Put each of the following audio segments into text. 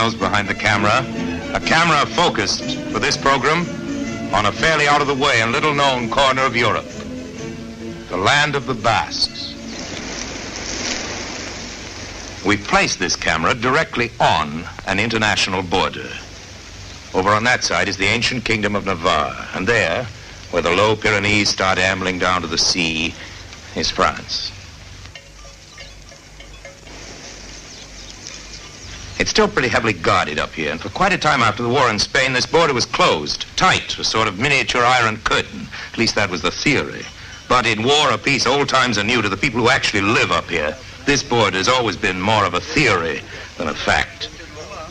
professionals behind the camera. A camera focused for this program on a fairly out-of-the-way and little-known corner of Europe, the land of the Basques. We've placed this camera directly on an international border. Over on that side is the ancient kingdom of Navarre, and there, where the low Pyrenees start ambling down to the sea, is France. It's still pretty heavily guarded up here, and for quite a time after the war in Spain, this border was closed, tight, a sort of miniature iron curtain. At least that was the theory. But in war or peace, old times are new to the people who actually live up here. This border has always been more of a theory than a fact.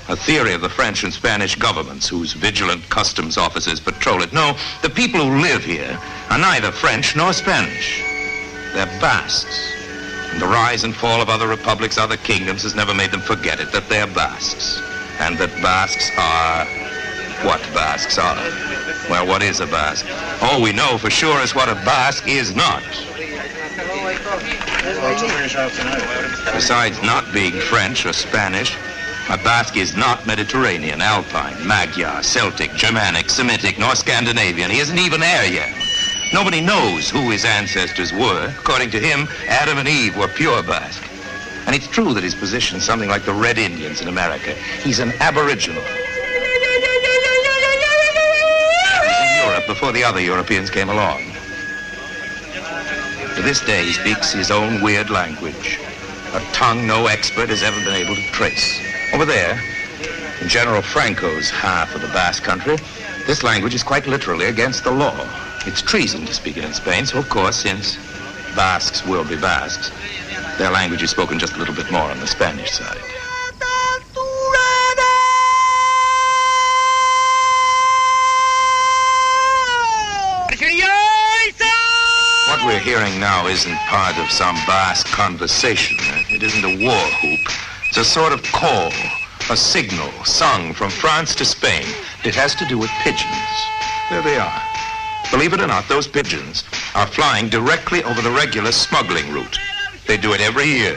A theory of the French and Spanish governments, whose vigilant customs officers patrol it. No, the people who live here are neither French nor Spanish. They're Basques. And the rise and fall of other republics, other kingdoms, has never made them forget it, that they're Basques. And that Basques are what Basques are. Well, what is a Basque? All we know for sure is what a Basque is not. Besides not being French or Spanish, a Basque is not Mediterranean, Alpine, Magyar, Celtic, Germanic, Semitic, nor Scandinavian. He isn't even Aryan. Nobody knows who his ancestors were. According to him, Adam and Eve were pure Basque. And it's true that his position is something like the Red Indians in America. He's an aboriginal. He's in Europe before the other Europeans came along. To this day, he speaks his own weird language, a tongue no expert has ever been able to trace. Over there, in General Franco's half of the Basque country, this language is quite literally against the law. It's treason to speak it in Spain, so of course, since Basques will be Basques, their language is spoken just a little bit more on the Spanish side. What we're hearing now isn't part of some Basque conversation. It isn't a war whoop. It's a sort of call, a signal sung from France to Spain. It has to do with pigeons. There they are. Believe it or not, those pigeons are flying directly over the regular smuggling route. They do it every year.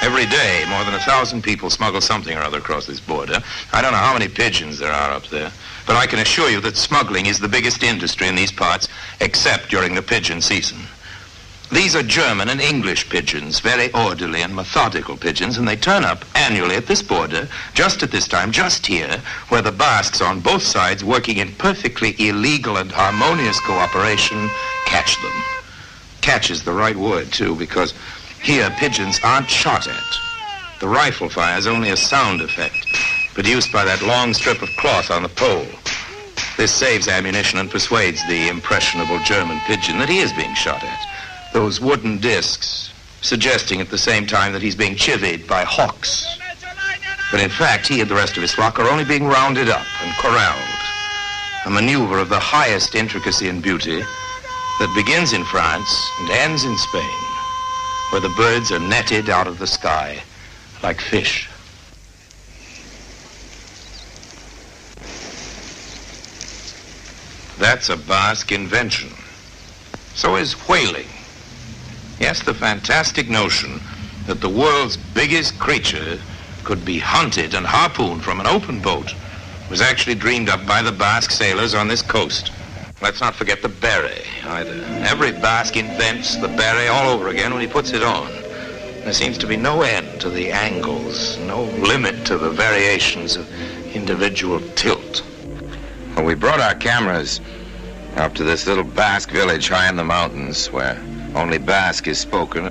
Every day, more than 1,000 people smuggle something or other across this border. I don't know how many pigeons there are up there, but I can assure you that smuggling is the biggest industry in these parts, except during the pigeon season. These are German and English pigeons, very orderly and methodical pigeons, and they turn up annually at this border, just at this time, just here, where the Basques on both sides, working in perfectly illegal and harmonious cooperation, catch them. Catch is the right word, too, because here pigeons aren't shot at. The rifle fire is only a sound effect, produced by that long strip of cloth on the pole. This saves ammunition and persuades the impressionable German pigeon that he is being shot at. Those wooden discs, suggesting at the same time that he's being chivied by hawks. But in fact, he and the rest of his flock are only being rounded up and corralled. A maneuver of the highest intricacy and beauty that begins in France and ends in Spain, where the birds are netted out of the sky like fish. That's a Basque invention. So is whaling. Yes, the fantastic notion that the world's biggest creature could be hunted and harpooned from an open boat was actually dreamed up by the Basque sailors on this coast. Let's not forget the beret, either. Every Basque invents the beret all over again when he puts it on. There seems to be no end to the angles, no limit to the variations of individual tilt. Well, we brought our cameras up to this little Basque village high in the mountains where only Basque is spoken.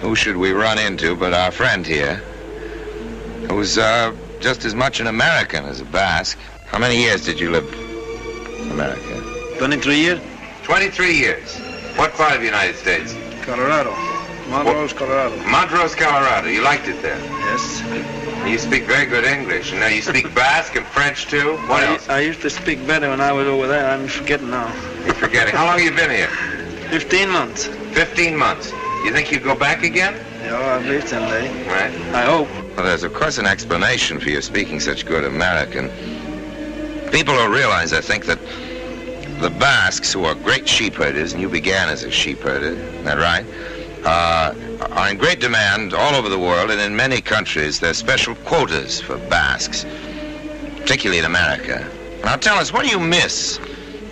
Who should we run into but our friend here, who's just as much an American as a Basque. How many years did you live in America? 23 years. 23 years. What part of the United States? Colorado. Montrose, Colorado. Montrose, Colorado. You liked it there? Yes. You speak very good English. And now you speak Basque and French, too? What else? I used to speak better when I was over there. I'm forgetting now. You're forgetting. How long have you been here? 15 months. 15 months. You think you'd go back again? Yeah, I believe someday. Right. I hope. Well, there's, of course, an explanation for you speaking such good American. People don't realize, I think, that the Basques, who are great sheep herders, and you began as a sheep herder, isn't that right, are in great demand all over the world, and in many countries there's special quotas for Basques, particularly in America. Now tell us, what do you miss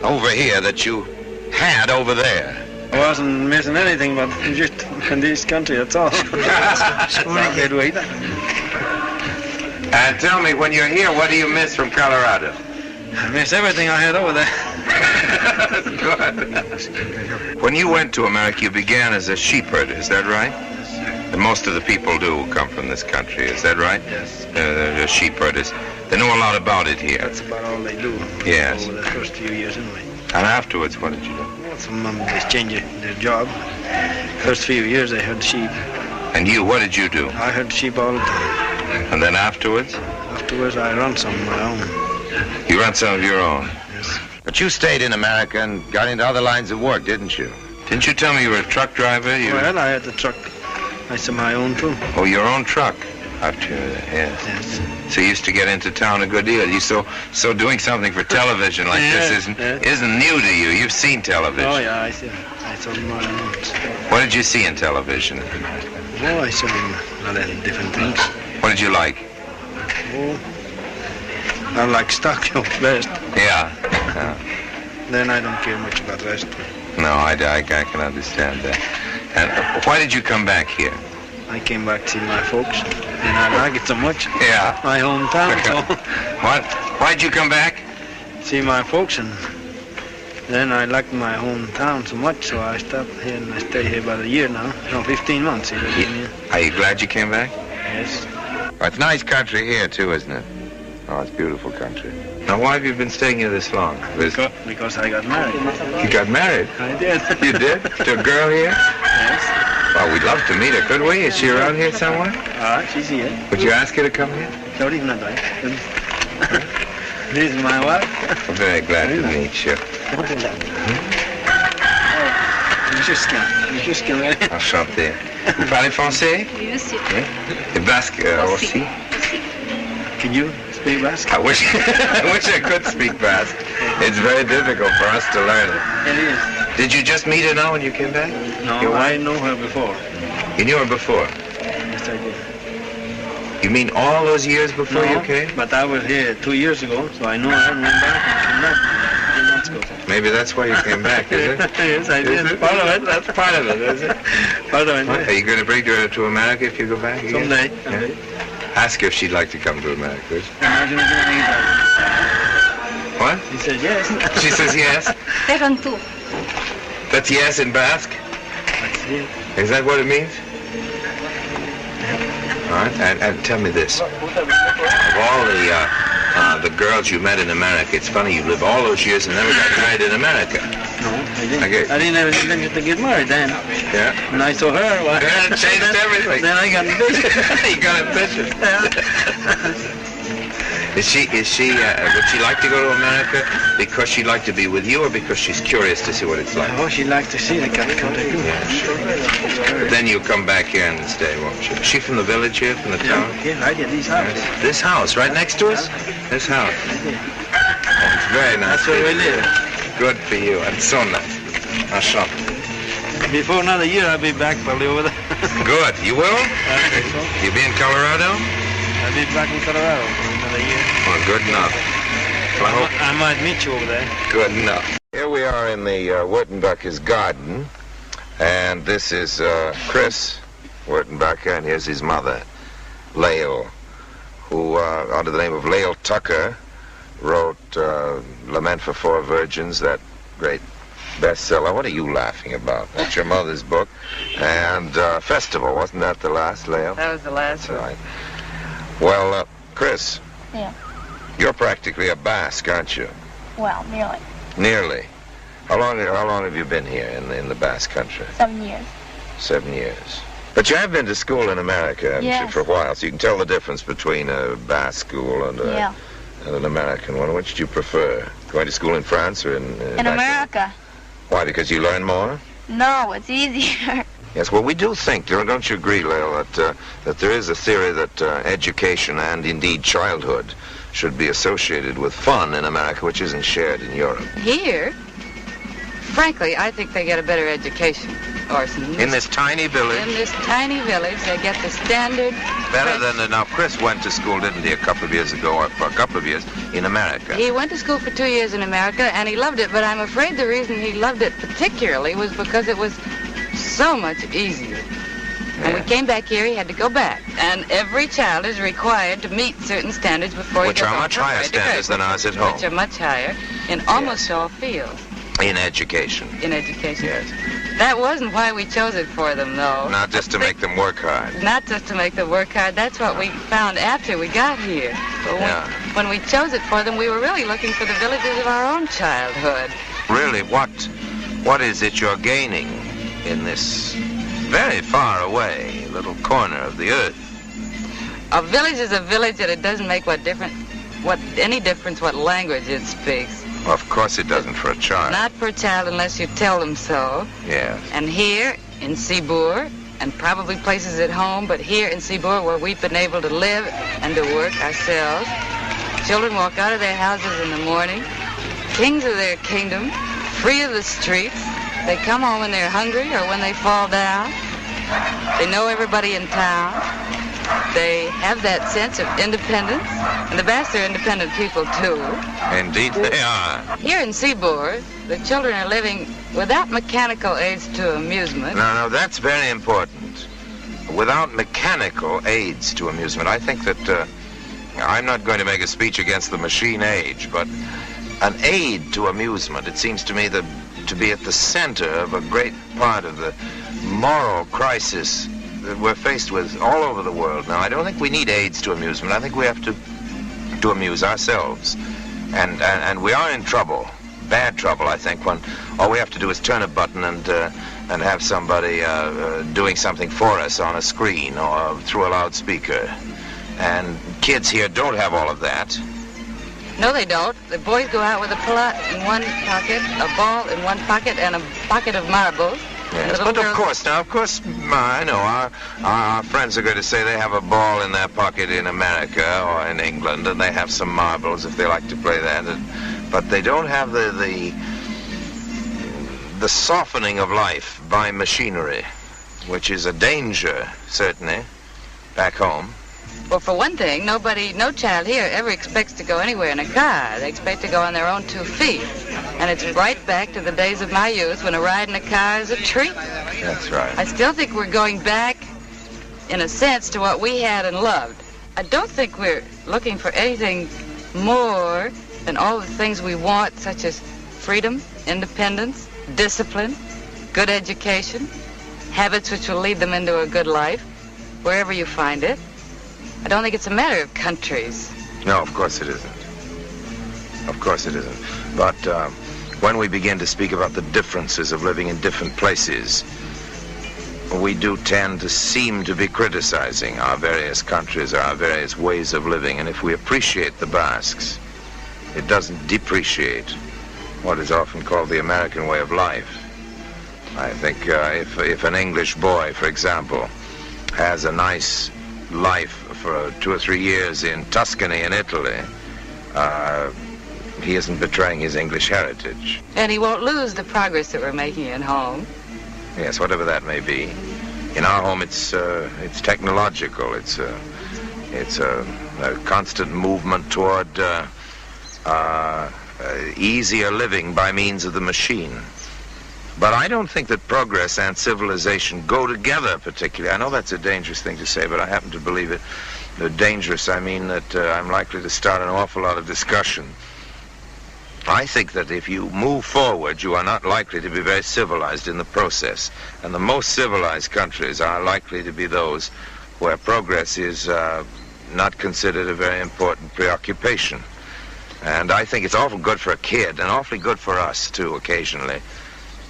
over here that you had over there? I wasn't missing anything, but just in this country, that's all. Good way. And tell me, when you're here, what do you miss from Colorado? I miss everything I had over there. Good. When you went to America, you began as a sheep herder, is that right? And most of the people do who come from this country, is that right? Yes. They're sheep herders. They know a lot about it here. That's about all they do. Yes. Over the first few years anyway. And afterwards, what did you do? Well, some of them just change their job. First few years they herd sheep. And you, what did you do? I herd sheep all the time. And then afterwards? Afterwards I run some of my own. You run some of your own? Yes. But you stayed in America and got into other lines of work, didn't you? Didn't you tell me you were a truck driver? Well, I had the truck. I said my own too. Oh, your own truck? After, yes. Yes. So you used to get into town a good deal. You so doing something for television like this isn't new to you. You've seen television. Oh yeah, I saw more than once. What did you see in television? Oh, I saw a lot of different things. What did you like? Oh, I like stock shows best. Yeah. Then I don't care much about the rest. No, I can understand that. And why did you come back here? I came back to see my folks, and I like it so much. Yeah. My hometown. So What? Why'd you come back? see my folks, and then I liked my hometown so much, so I stopped here and I stay here about a year now. No, 15 months here. Are you glad you came back? Yes. Well, it's nice country here too, isn't it? Oh, it's beautiful country. Now, why have you been staying here this long? Because I got married. You got married? I did. You did? To a girl here? Yes. Well, we'd love to meet her, could we? Is she around here somewhere? She's here. Would you ask her to come here? Not even that way. This is my wife. I'm very glad to meet you. Jusqu'à. Enchanté. Vous parlez français? Oui, monsieur. Oui. Et basque aussi? Can you speak Basque? I wish I could speak Basque. It's very difficult for us to learn it. It is. Did you just meet her now when you came back? No, Your I wife? know her before. You knew her before? Yes, I did. You mean all those years before you came? But I was here 2 years ago, so I know her and went back and came back 2 months ago. Maybe that's why you came back, is it? Yes, I did. Is it? Part of it. That's part of it, is it? Part of it. Are you going to bring her to America if you go back again? Someday. Yeah. Ask her if she'd like to come to America. Would you? Imagine doing that. What? He said yes. She says yes. Terantu. That's yes in Basque? That's it. Is that what it means? All right. And tell me this. Of all the girls you met in America, it's funny you live all those years and never got married in America. No, I didn't. Okay. I didn't even get to get married then. Yeah? When I saw her, well, Yeah, it changed everything. Then I got ambitious. You got ambitious. Would she like to go to America because she'd like to be with you or because she's curious to see what it's like? Oh, she liked to see the country. Yeah, sure. But then you'll come back here and stay, won't you? Is she from the village here, from the town? Yeah, I did. These houses. Yes. This house, right next to us? This house. Oh, it's very nice. That's where we live. Good for you. And so nice. Enchanté. Before another year, I'll be back probably over there. Good. You will? I think so. You be in Colorado? I'll be back in Colorado for another year. Well, good enough. Well, I hope I might meet you over there. good enough. Here we are in the Wurtenbacher's garden, and this is Chris Wurtenbacher, and here's his mother, Lael, who, under the name of Lael Tucker, wrote Lament for Four Virgins, that great bestseller. What are you laughing about? That's your mother's book. And Festival, wasn't that the last, Lael? That was the last That's one. right. Well, Chris. Yeah. You're practically a Basque, aren't you? Well, nearly. Nearly. How long have you been here in the Basque country? 7 years. 7 years. But you have been to school in America, haven't you, Yes. for a while, so you can tell the difference between a Basque school and an American one. Which do you prefer? Going to school in France or in In America? Why, because you learn more? No, it's easier. Yes, well, we do think, don't you agree, Lael, that there is a theory that education and, indeed, childhood should be associated with fun in America, which isn't shared in Europe. Here, frankly, I think they get a better education. Orson. In this tiny village? In this tiny village, they get the standard... Better than... Now, Chris went to school, didn't he, a couple of years ago, or for a couple of years, in America? He went to school for 2 years in America, and he loved it, but I'm afraid the reason he loved it particularly was because it was so much easier. When we came back here, he had to go back. And every child is required to meet certain standards before he Which goes are on much for higher grade to standards grade, than ours at home. Which are much higher in almost all fields. In education. In education. Yes. That wasn't why we chose it for them, though. Not just to make them work hard. Not just to make them work hard. That's what we found after we got here. But when we chose it for them, we were really looking for the villages of our own childhood. Really, what is it you're gaining in this very far away little corner of the earth? A village is a village, and it doesn't make any difference what language it speaks. Well, of course it doesn't for a child. Not for a child unless you tell them so. Yes. And here in Ziburun, and probably places at home, but here in Ziburun where we've been able to live and to work ourselves, children walk out of their houses in the morning, kings of their kingdom, free of the streets. They come home when they're hungry or when they fall down. They know everybody in town. They have that sense of independence. And the Basques are independent people, too. Indeed they are. Here in Ziburun, the children are living without mechanical aids to amusement. No, that's very important. Without mechanical aids to amusement. I think that I'm not going to make a speech against the machine age, but an aid to amusement, it seems to me that to be at the center of a great part of the moral crisis that we're faced with all over the world now. I don't think we need aids to amusement. I think we have to amuse ourselves. And we are in trouble, bad trouble, I think, when all we have to do is turn a button and have somebody doing something for us on a screen or through a loudspeaker. And kids here don't have all of that. No, they don't. The boys go out with a pellet in one pocket, a ball in one pocket, and a pocket of marbles. Yes, but of course, I know our friends are going to say they have a ball in their pocket in America or in England, and they have some marbles if they like to play that. But they don't have the softening of life by machinery, which is a danger, certainly, back home. Well, for one thing, no child here ever expects to go anywhere in a car. They expect to go on their own 2 feet. And it's right back to the days of my youth when a ride in a car is a treat. That's right. I still think we're going back, in a sense, to what we had and loved. I don't think we're looking for anything more than all the things we want, such as freedom, independence, discipline, good education, habits which will lead them into a good life, wherever you find it. I don't think it's a matter of countries. No, of course it isn't. Of course it isn't. But when we begin to speak about the differences of living in different places, we do tend to seem to be criticizing our various countries, our various ways of living. And if we appreciate the Basques, it doesn't depreciate what is often called the American way of life. I think if an English boy, for example, has a nice life for 2 or 3 years in Tuscany in Italy, he isn't betraying his English heritage. And he won't lose the progress that we're making at home. Yes, whatever that may be. In our home, it's technological. It's a constant movement toward easier living by means of the machine. But I don't think that progress and civilization go together particularly. I know that's a dangerous thing to say, but I happen to believe it. Dangerous, I mean that I'm likely to start an awful lot of discussion. I think that if you move forward, you are not likely to be very civilized in the process. And the most civilized countries are likely to be those where progress is not considered a very important preoccupation. And I think it's awful good for a kid, and awfully good for us, too, occasionally,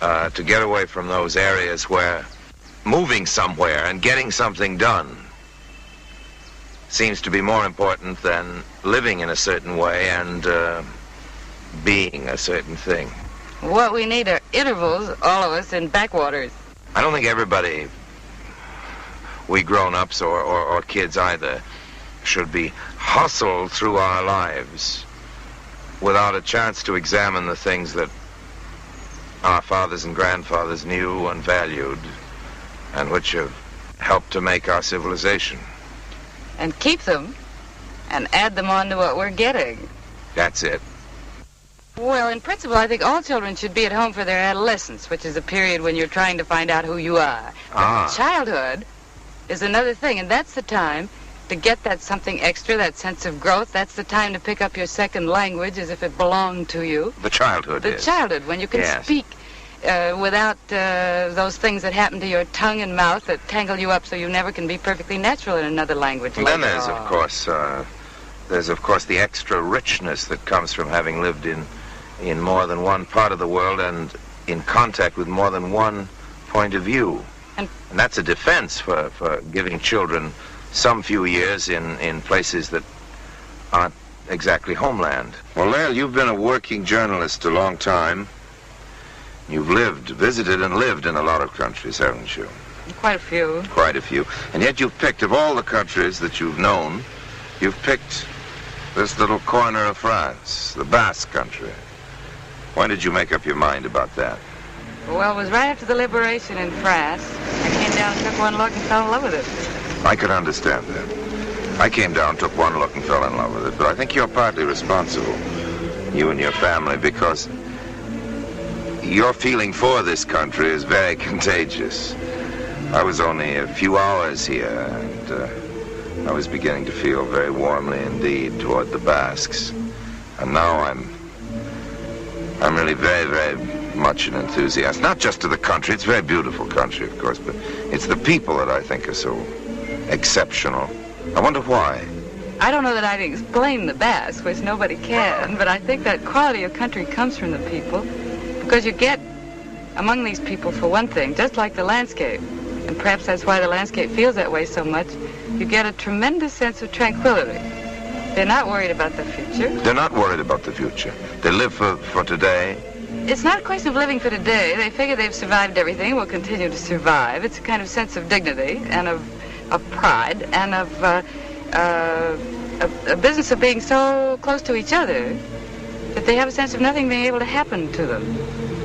to get away from those areas where moving somewhere and getting something done seems to be more important than living in a certain way and being a certain thing. What we need are intervals, all of us, in backwaters. I don't think everybody, we grown-ups or kids either, should be hustled through our lives without a chance to examine the things that our fathers and grandfathers knew and valued, and which have helped to make our civilization. And keep them, and add them on to what we're getting. That's it. Well, in principle, I think all children should be at home for their adolescence, which is a period when you're trying to find out who you are. But childhood is another thing, and that's the time to get that something extra, that sense of growth. That's the time to pick up your second language as if it belonged to you. The childhood The childhood, when you can speak without those things that happen to your tongue and mouth that tangle you up so you never can be perfectly natural in another language. And then there's, of course, the extra richness that comes from having lived in more than one part of the world and in contact with more than one point of view. And that's a defense for giving children some few years in places that aren't exactly homeland. Well, Lael, you've been a working journalist a long time. You've visited and lived in a lot of countries, haven't you? Quite a few. Quite a few. And yet you've picked, of all the countries that you've known, you've picked this little corner of France, the Basque country. When did you make up your mind about that? Well, it was right after the liberation in France. I came down, took one look, and fell in love with it. I could understand that. I came down, took one look, and fell in love with it. But I think you're partly responsible, you and your family, because your feeling for this country is very contagious. I was only a few hours here, and I was beginning to feel very warmly indeed toward the Basques. And now I'm really very, very much an enthusiast. Not just to the country. It's a very beautiful country, of course, but it's the people that I think are so exceptional. I wonder why. I don't know that I'd explain the Basque, which nobody can, but I think that quality of country comes from the people, because you get among these people, for one thing, just like the landscape, and perhaps that's why the landscape feels that way so much, you get a tremendous sense of tranquility. They're not worried about the future. They're not worried about the future. They live for today. It's not a question of living for today. They figure they've survived everything, will continue to survive. It's a kind of sense of dignity and of pride and of a business of being so close to each other that they have a sense of nothing being able to happen to them.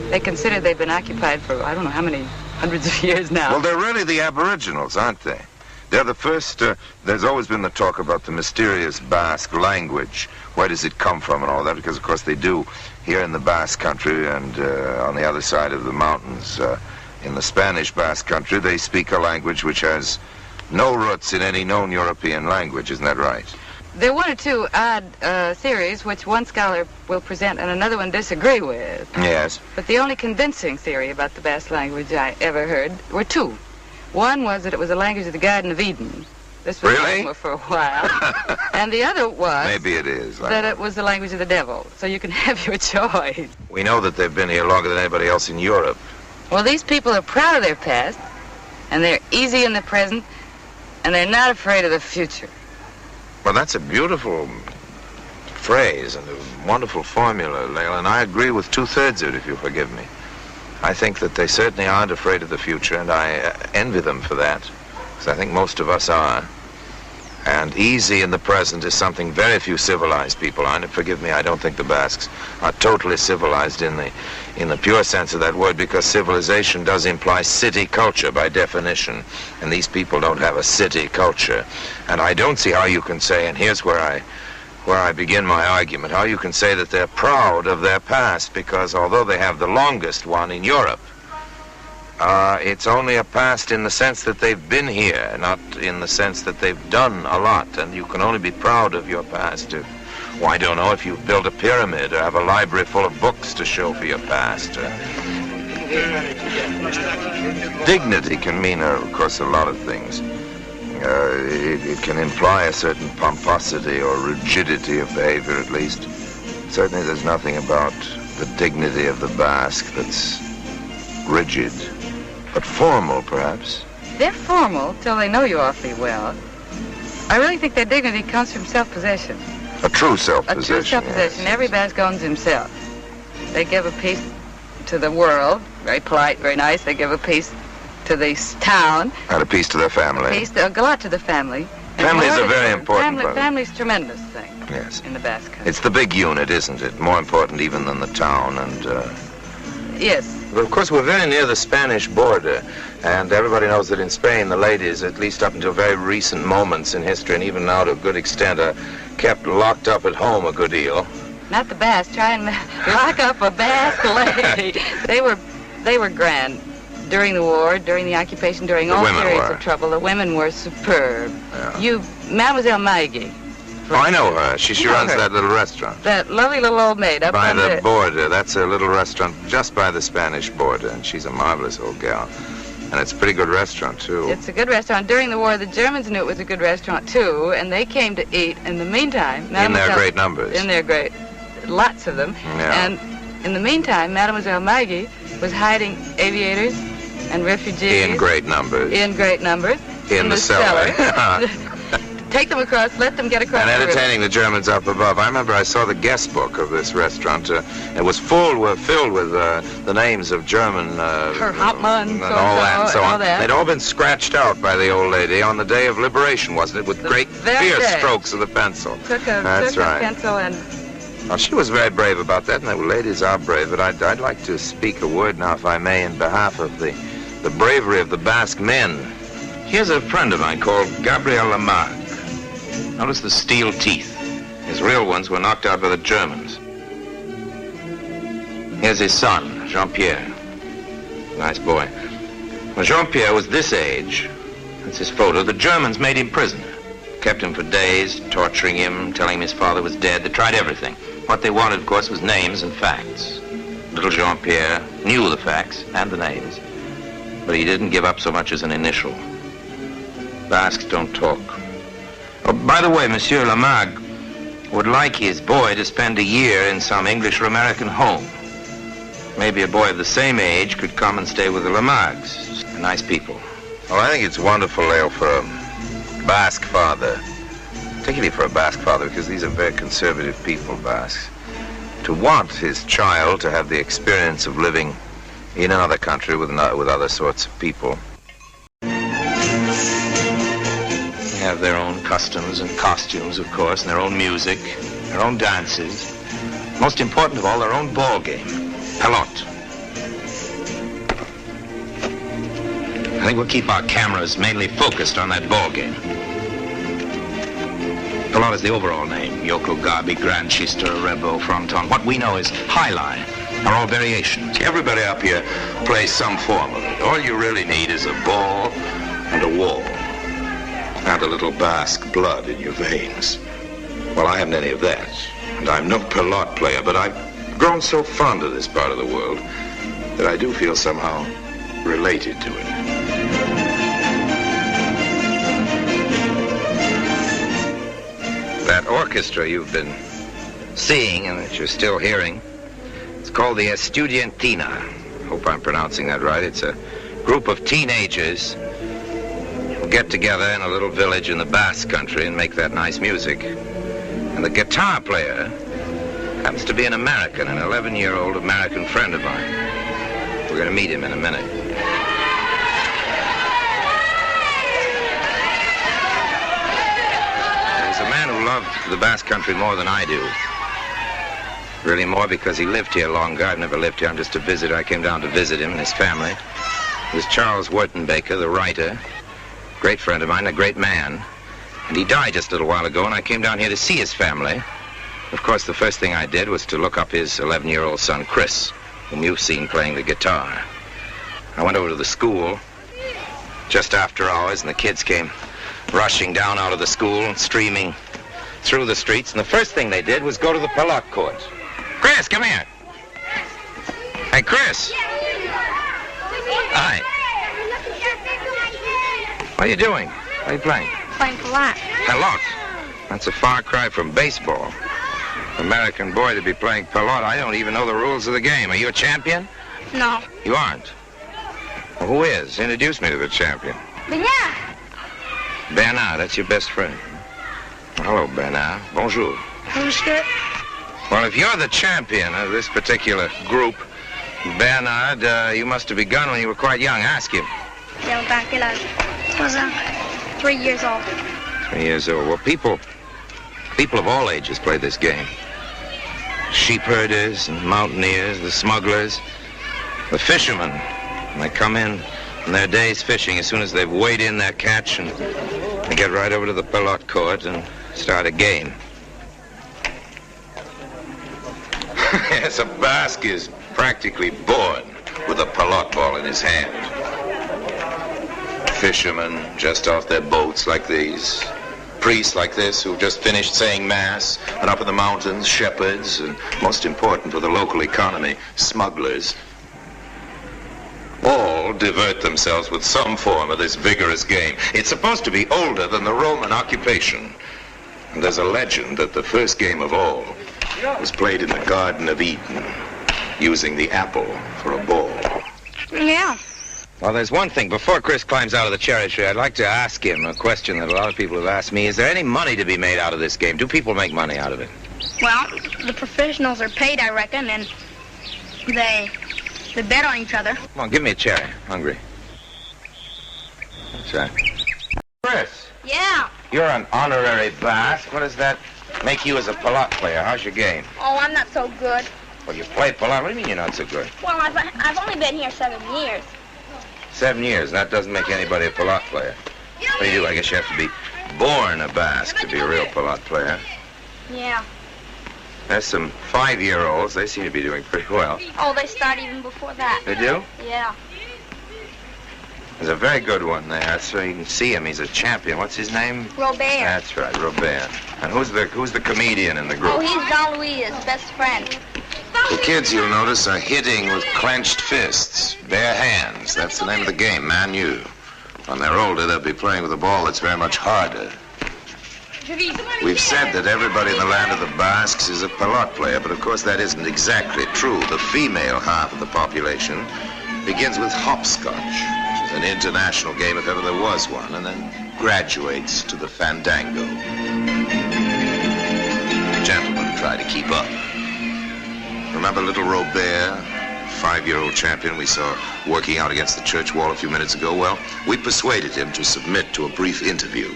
They consider they've been occupied for I don't know how many hundreds of years now. Well, they're really the Aboriginals, aren't they? They're the first, there's always been the talk about the mysterious Basque language. Where does it come from and all that? Because, of course, they do here in the Basque country and on the other side of the mountains. In the Spanish Basque country, they speak a language which has no roots in any known European language. Isn't that right? There are one or two odd theories which one scholar will present and another one disagree with. Yes. But the only convincing theory about the Basque language I ever heard were two. One was that it was a language of the Garden of Eden. This was really? For a while. And the other was... Maybe it is. That it was the language of the devil. So you can have your choice. We know that they've been here longer than anybody else in Europe. Well, these people are proud of their past, and they're easy in the present, and they're not afraid of the future. Well, that's a beautiful phrase and a wonderful formula, Lael, and I agree with two-thirds of it, if you forgive me. I think that they certainly aren't afraid of the future, and I envy them for that, because I think most of us are. And easy in the present is something very few civilized people are. And forgive me, I don't think the Basques are totally civilized in the pure sense of that word, because civilization does imply city culture by definition, and these people don't have a city culture. And I don't see how you can say, and here's where I begin my argument, how you can say that they're proud of their past, because although they have the longest one in Europe, it's only a past in the sense that they've been here, not in the sense that they've done a lot, and you can only be proud of your past if, well, I don't know, if you've built a pyramid or have a library full of books to show for your past. Dignity can mean, of course, a lot of things. It can imply a certain pomposity or rigidity of behavior, at least. Certainly there's nothing about the dignity of the Basque that's rigid, but formal, perhaps. They're formal till they know you awfully well. I really think their dignity comes from self-possession. A true self-possession. A true self-possession. Yes. Every Basque owns himself. They give a piece to the world, very polite, very nice. They give a piece to the town. And a piece to their family. A lot to the family. Family is a very important part. Family's a tremendous thing. Yes. In the Basque country. It's the big unit, isn't it? More important even than the town. And Yes. But of course, we're very near the Spanish border, and everybody knows that in Spain, the ladies, at least up until very recent moments in history, and even now to a good extent, are kept locked up at home a good deal. Not the Basques. Try and lock up a Basque lady. They were grand. During the war, during the occupation, during all periods of trouble, the women were superb. Yeah. Mademoiselle Maggie. Oh, I know her. She runs that little restaurant. That lovely little old maid up by the border. That's a little restaurant just by the Spanish border, and she's a marvelous old gal. And it's a pretty good restaurant, too. It's a good restaurant. During the war, the Germans knew it was a good restaurant, too, and they came to eat. In the meantime... In their great numbers. In their great... Lots of them. Yeah. And in the meantime, Mademoiselle Maggie was hiding aviators and refugees. In great numbers. In great numbers. In the cellar. Take them across, let them get across. And entertaining the Germans up above. I remember I saw the guest book of this restaurant. It was filled with the names of German... Herr Hauptmann and all that and so on. That. They'd all been scratched out by the old lady on the day of liberation, wasn't it? With great fierce strokes of the pencil. Took a pencil and... Well, she was very brave about that, and the ladies are brave, but I'd like to speak a word now, if I may, in behalf of the bravery of the Basque men. Here's a friend of mine called Gabriel Lamarck. Notice the steel teeth. His real ones were knocked out by the Germans. Here's his son, Jean-Pierre. Nice boy. When Jean-Pierre was this age, that's his photo, the Germans made him prisoner. Kept him for days, torturing him, telling him his father was dead. They tried everything. What they wanted, of course, was names and facts. Little Jean-Pierre knew the facts and the names, but he didn't give up so much as an initial. Basques don't talk. Oh, by the way, Monsieur Lamarck would like his boy to spend a year in some English or American home. Maybe a boy of the same age could come and stay with the Lamarcks. Nice people. Well, I think it's wonderful, Leo, for a Basque father, particularly for a Basque father, because these are very conservative people, Basques, to want his child to have the experience of living in another country with other sorts of people. They have their own customs and costumes, of course, and their own music, their own dances. Most important of all, their own ball game, pelote. I think we'll keep our cameras mainly focused on that ball game. Pelote is the overall name. Yoko, Gabi, Grand Chister, Rebo, Fronton. What we know is Highline, are all variations. Everybody up here plays some form of it. All you really need is a ball and a wall. And a little Basque blood in your veins. Well, I haven't any of that. And I'm no pelote player, but I've grown so fond of this part of the world that I do feel somehow related to it. That orchestra you've been seeing and that you're still hearing, it's called the Estudiantina. Hope I'm pronouncing that right. It's a group of teenagers who get together in a little village in the Basque country and make that nice music. And the guitar player happens to be an American, an 11-year-old American friend of mine. We're going to meet him in a minute. He's a man who loved the Basque country more than I do. Really more because he lived here longer. I've never lived here. I'm just a visitor. I came down to visit him and his family. It was Charles Wharton, the writer, great friend of mine, a great man. And he died just a little while ago, and I came down here to see his family. Of course, the first thing I did was to look up his 11-year-old son, Chris, whom you've seen playing the guitar. I went over to the school just after hours, and the kids came rushing down out of the school and streaming through the streets. And the first thing they did was go to the pelote court. Chris, come here. Hey, Chris. Hi. What are you doing? What are you playing? Playing pelote. Pelote? That's a far cry from baseball. American boy to be playing pelote. I don't even know the rules of the game. Are you a champion? No. You aren't? Well, who is? Introduce me to the champion. Bernard. Bernard, that's your best friend. Well, hello, Bernard. Bonjour. Bonjour. Well, if you're the champion of this particular group, Bernard, you must have begun when you were quite young. Ask him. Yeah, back at 3 years old. 3 years old. Well, people of all ages play this game. Sheep herders and mountaineers, the smugglers, The fishermen, when they come in from their day's fishing, as soon as they've weighed in their catch, and they get right over to the pelot court and start a game. Yes, a Basque is practically born with a pelot ball in his hand. Fishermen just off their boats like these. Priests like this who've just finished saying mass, and up in the mountains, shepherds, and most important for the local economy, smugglers. All divert themselves with some form of this vigorous game. It's supposed to be older than the Roman occupation. And there's a legend that the first game of all was played in the Garden of Eden, using the apple for a ball. Yeah. Well, there's one thing. Before Chris climbs out of the cherry tree, I'd like to ask him a question that a lot of people have asked me. Is there any money to be made out of this game? Do people make money out of it? Well, the professionals are paid, I reckon, and they bet on each other. Come on, give me a cherry. I'm hungry. That's right. Chris. Yeah. You're an honorary Basque. What does that make you as a pelot player? How's your game? Oh, I'm not so good. Well, you play pelot. What do you mean you're not so good? Well, I've only been here 7 years. 7 years. That doesn't make anybody a pelot player. What do you do? I guess you have to be born a Basque to be a real pelot player. Yeah. There's some 5-year-olds. They seem to be doing pretty well. Oh, they start even before that. They do? Yeah. There's a very good one there, so you can see him. He's a champion. What's his name? Robert. That's right, Robert. And who's the comedian in the group? Oh, he's Jean-Louis, his best friend. The kids, you'll notice, are hitting with clenched fists, bare hands. That's the name of the game, manu. When they're older, they'll be playing with a ball that's very much harder. We've said that everybody in the land of the Basques is a pelot player, but of course that isn't exactly true. The female half of the population begins with hopscotch, which is an international game if ever there was one, and then graduates to the Fandango. Gentlemen try to keep up. Remember little Robert, 5-year-old champion we saw working out against the church wall a few minutes ago? Well, we persuaded him to submit to a brief interview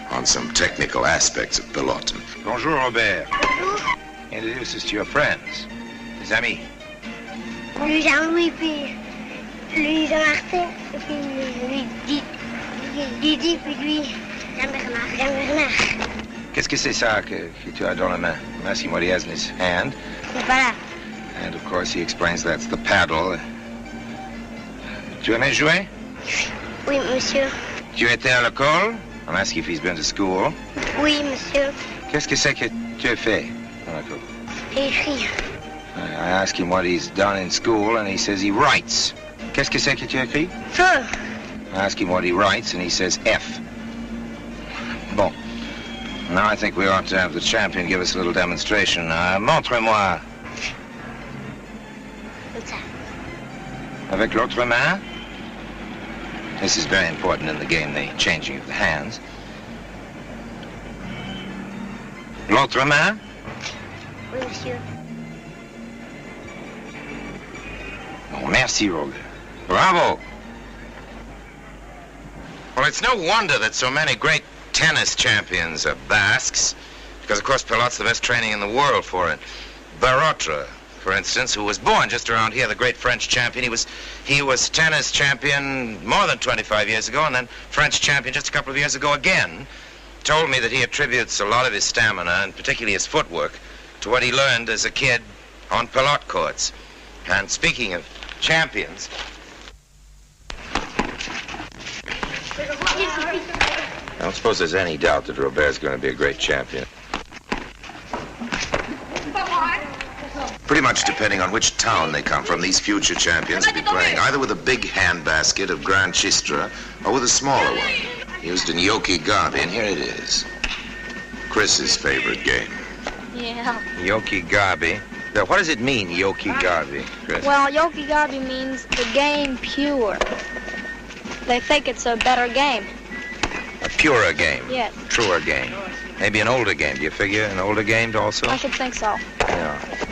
on some technical aspects of pelot. Bonjour, Robert. Bonjour. Introduce us to your friends, tes amis. Lui Jean-Louis, puis lui Jean-Martin, puis lui Didi, puis lui Jean-Bernard. Qu'est-ce que c'est ça que tu as dans la main? Merci, what he has in his hand. Voilà. And of course he explains that's the paddle. Tu aimais jouer? Oui, monsieur. Tu étais à l'école? I'm asking if he's been to school. Oui, monsieur. Qu'est-ce que c'est que tu as fait à l'école? Écrit. I ask him what he's done in school, and he says he writes. Qu'est-ce que c'est que tu as écrit? Feu. I ask him what he writes, and he says F. Bon. Now I think we ought to have the champion give us a little demonstration. Montre-moi. Comme ça. Avec l'autre main? This is very important in the game, the changing of the hands. L'autre main? Oui, monsieur. Oh, merci, Robert. Bravo! Well, it's no wonder that so many great tennis champions are Basques, because, of course, pelot's the best training in the world for it. Barotra, for instance, who was born just around here, the great French champion. He was tennis champion more than 25 years ago, and then French champion just a couple of years ago again. Told me that he attributes a lot of his stamina, and particularly his footwork, to what he learned as a kid on pelot courts. And speaking of champions... I don't suppose there's any doubt that Robert's going to be a great champion. Pretty much depending on which town they come from, these future champions will be playing either with a big hand basket of Grand Chistra or with a smaller one, used in yoki-gabi, and here it is. Chris's favorite game. Yeah. Yoki-gabi. Now, what does it mean, yoki-gabi, Chris? Well, yoki-gabi means the game pure. They think it's a better game. A purer game. Yes. Truer game. Maybe an older game. Do you figure an older game also? I should think so. Yeah.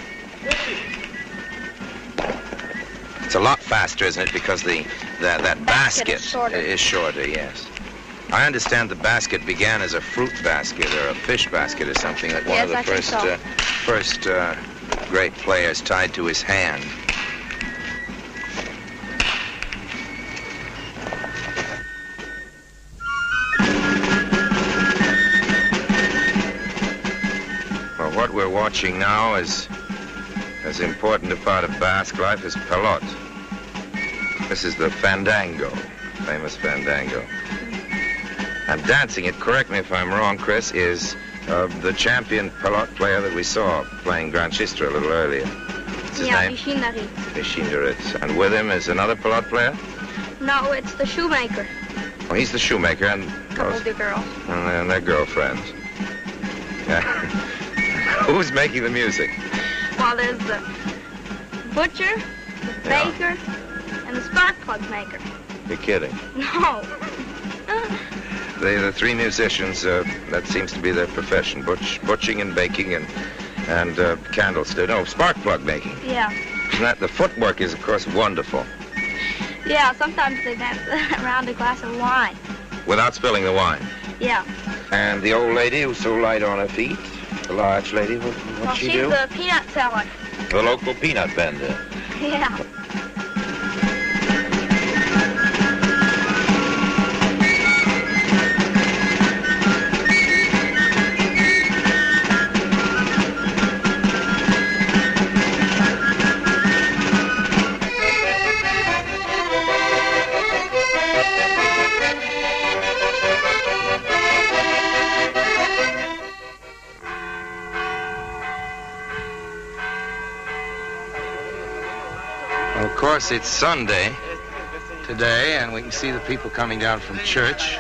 It's a lot faster, isn't it? Because that basket is shorter, yes. I understand the basket began as a fruit basket or a fish basket or something that one of the first great players tied to his hand. we're watching now is as important a part of Basque life as pelot. This is the Fandango, famous Fandango. And dancing it, correct me if I'm wrong, Chris, is the champion pelot player that we saw playing Grand Chistra a little earlier. What's his name? Vishindarit. And with him is another pelot player? No, it's the shoemaker. Oh, he's the shoemaker and... A couple of the girls. And their girlfriends. Yeah. Who's making the music? Well, there's the butcher, the baker, and the spark plug maker. You're kidding. No. They're the three musicians, that seems to be their profession. Butching and baking and candlestick. No, spark plug making. Yeah. And that, the footwork is, of course, wonderful. Yeah, sometimes they dance around a glass of wine. Without spilling the wine? Yeah. And the old lady who's so light on her feet, the large lady, what's she do? She's the peanut seller. The local peanut vendor. Yeah. Of course, it's Sunday today, and we can see the people coming down from church,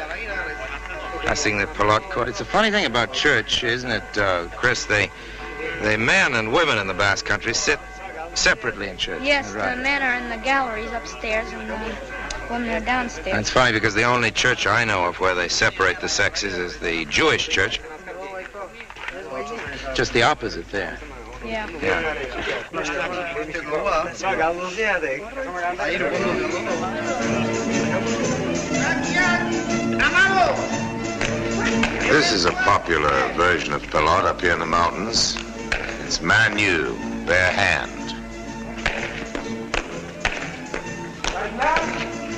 passing the pelot court. It's a funny thing about church, isn't it, Chris? They men and women in the Basque country sit separately in church. Yes, right? The men are in the galleries upstairs, and the women are downstairs. And it's funny because the only church I know of where they separate the sexes is the Jewish church. Just the opposite there. Yeah. This is a popular version of pelot up here in the mountains. It's manu, bare hand.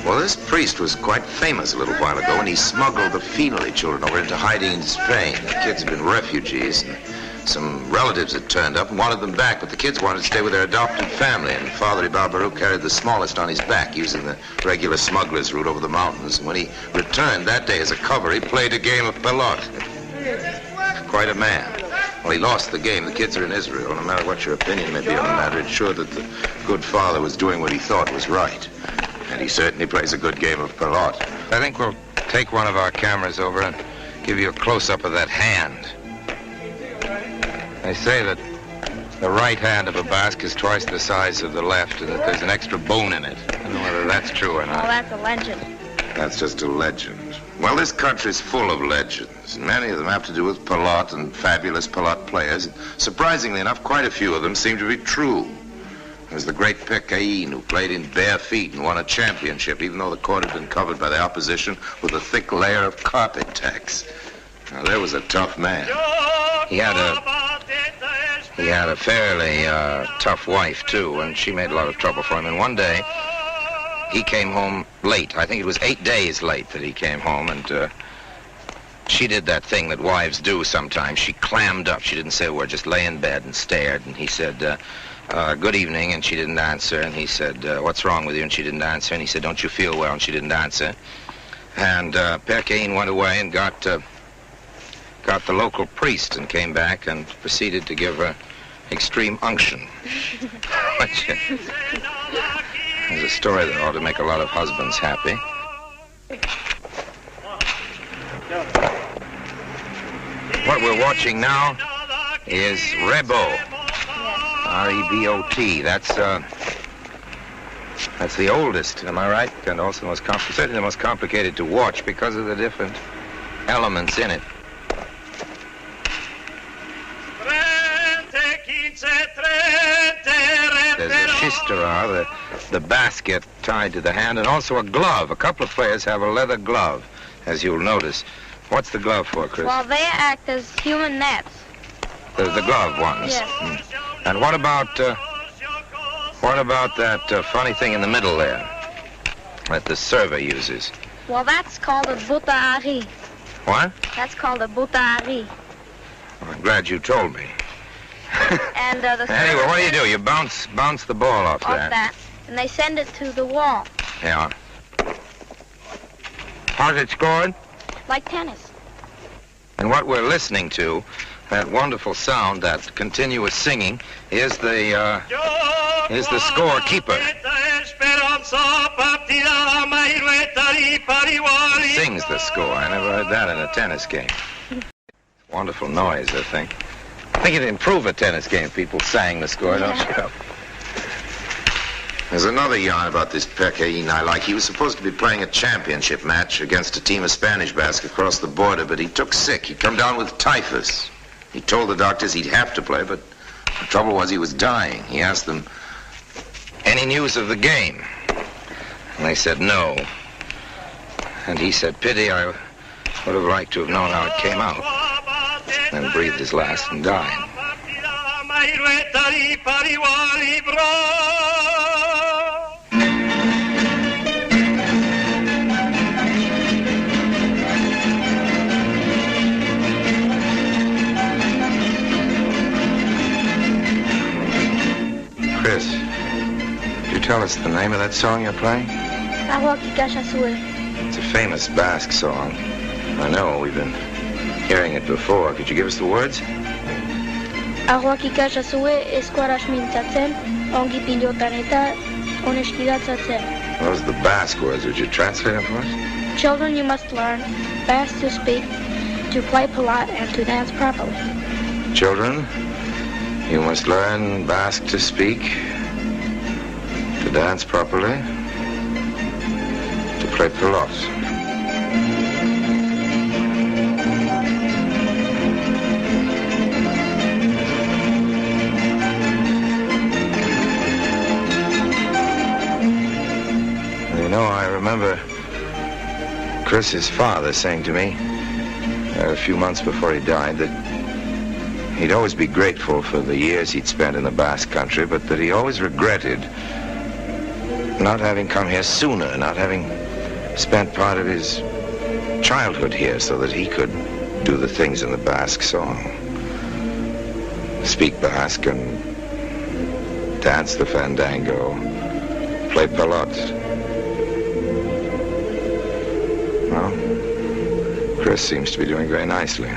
Well, this priest was quite famous a little while ago, and he smuggled the Finale children over into hiding in Spain. The kids had been refugees, and some relatives had turned up and wanted them back, but the kids wanted to stay with their adopted family, and Father Ibarbaru carried the smallest on his back, using the regular smuggler's route over the mountains. And when he returned that day as a cover, he played a game of pelot. Quite a man. Well, he lost the game. The kids are in Israel. No matter what your opinion may be on the matter, it's sure that the good father was doing what he thought was right. And he certainly plays a good game of pelot. I think we'll take one of our cameras over and give you a close-up of that hand. They say that the right hand of a Basque is twice the size of the left, and that there's an extra bone in it. I don't know whether that's true or not. Oh, that's a legend. That's just a legend. Well, this country's full of legends. Many of them have to do with pelot and fabulous pelot players. Surprisingly enough, quite a few of them seem to be true. There's the great Egin, who played in bare feet and won a championship, even though the court had been covered by the opposition with a thick layer of carpet tacks. Now, there was a tough man. He had a fairly tough wife, too, and she made a lot of trouble for him. And one day, he came home late. I think it was 8 days late that he came home, and she did that thing that wives do sometimes. She clammed up. She didn't say a word, just lay in bed and stared. And he said, good evening, and she didn't answer. And he said, what's wrong with you? And she didn't answer. And he said, don't you feel well? And she didn't answer. And Egin went away and got the local priest and came back and proceeded to give her extreme unction. There's a story that ought to make a lot of husbands happy. What we're watching now is Rebo. R-E-B-O-T. That's the oldest, am I right? And also certainly the most complicated to watch because of the different elements in it. There's a shistera, the basket tied to the hand, and also a glove. A couple of players have a leather glove, as you'll notice. What's the glove for, Chris? Well, they act as human nets. The glove ones? Yes. And what about that funny thing in the middle there that the server uses? Well, that's called a bidai. What? That's called a bidai. Well, I'm glad you told me. And the Anyway, what do? You bounce the ball off that. And they send it to the wall. Yeah. How's it scored? Like tennis. And what we're listening to, that wonderful sound, that continuous singing, is the scorekeeper. Sings the score. I never heard that in a tennis game. Wonderful noise, I think. I think it'd improve a tennis game if people sang the score, don't you? There's another yarn about this Egin I like. He was supposed to be playing a championship match against a team of Spanish Basques across the border, but he took sick. He'd come down with typhus. He told the doctors he'd have to play, but the trouble was he was dying. He asked them, any news of the game? And they said no. And he said, pity, I would have liked to have known how it came out. Then breathed his last and died. Chris, could you tell us the name of that song you're playing? It's a famous Basque song. I know, we've been hearing it before. Could you give us the words? Those are the Basque words. Would you translate them for us? Children, you must learn Basque to speak, to play polite, and to dance properly. Children, you must learn Basque to speak, to dance properly, to play polite. You know, I remember Chris's father saying to me a few months before he died that he'd always be grateful for the years he'd spent in the Basque country, but that he always regretted not having come here sooner, not having spent part of his childhood here so that he could do the things in the Basque song. Speak Basque and dance the Fandango, play pelot. Well, Chris seems to be doing very nicely.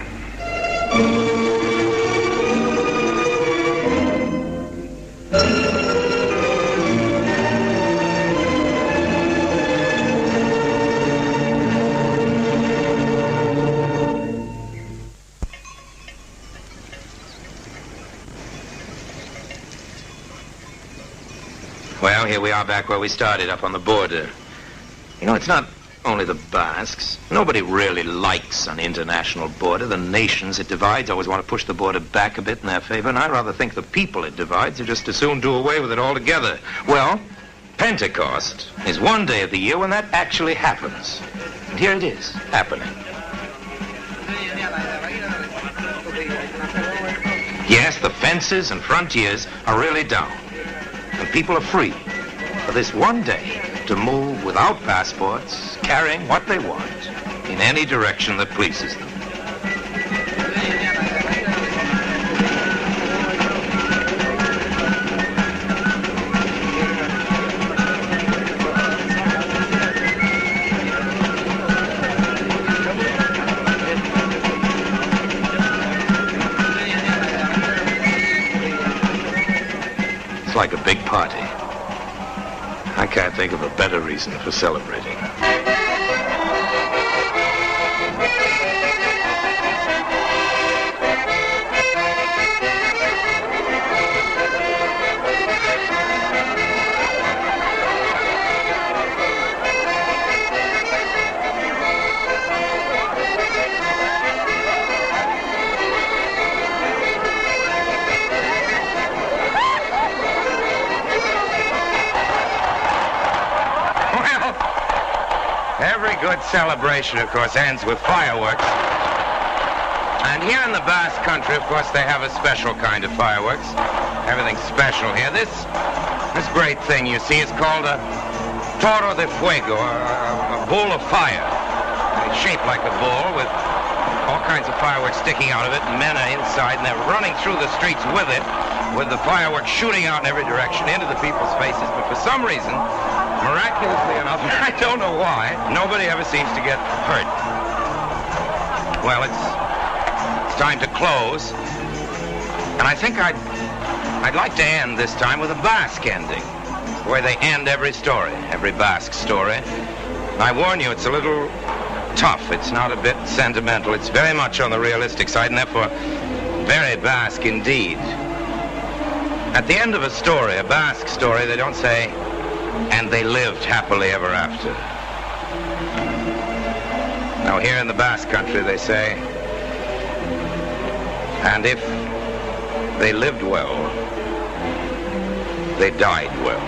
Well, here we are back where we started, up on the border. You know, it's not only the Basques. Nobody really likes an international border. The nations it divides always want to push the border back a bit in their favor, and I rather think the people it divides are just as soon do away with it altogether. Well, Pentecost is one day of the year when that actually happens. And here it is, happening. Yes, the fences and frontiers are really down, and people are free for this one day to move without passports, carrying what they want in any direction that pleases them. It's like a big party. I can't think of a better reason for celebrating. Every good celebration, of course, ends with fireworks. And here in the Basque country, of course, they have a special kind of fireworks. Everything's special here. This great thing you see is called a Toro de Fuego, a bull of fire. It's shaped like a bull with all kinds of fireworks sticking out of it, and men are inside, and they're running through the streets with it, with the fireworks shooting out in every direction into the people's faces. But for some reason, miraculously enough, I don't know why, nobody ever seems to get hurt. Well, it's time to close, and I think I'd like to end this time with a Basque ending, where they end every story, every Basque story. I warn you, it's a little tough. It's not a bit sentimental. It's very much on the realistic side, and therefore very Basque indeed. At the end of a story, a Basque story, they don't say, and they lived happily ever after. Now here in the Basque country they say, and if they lived well, they died well.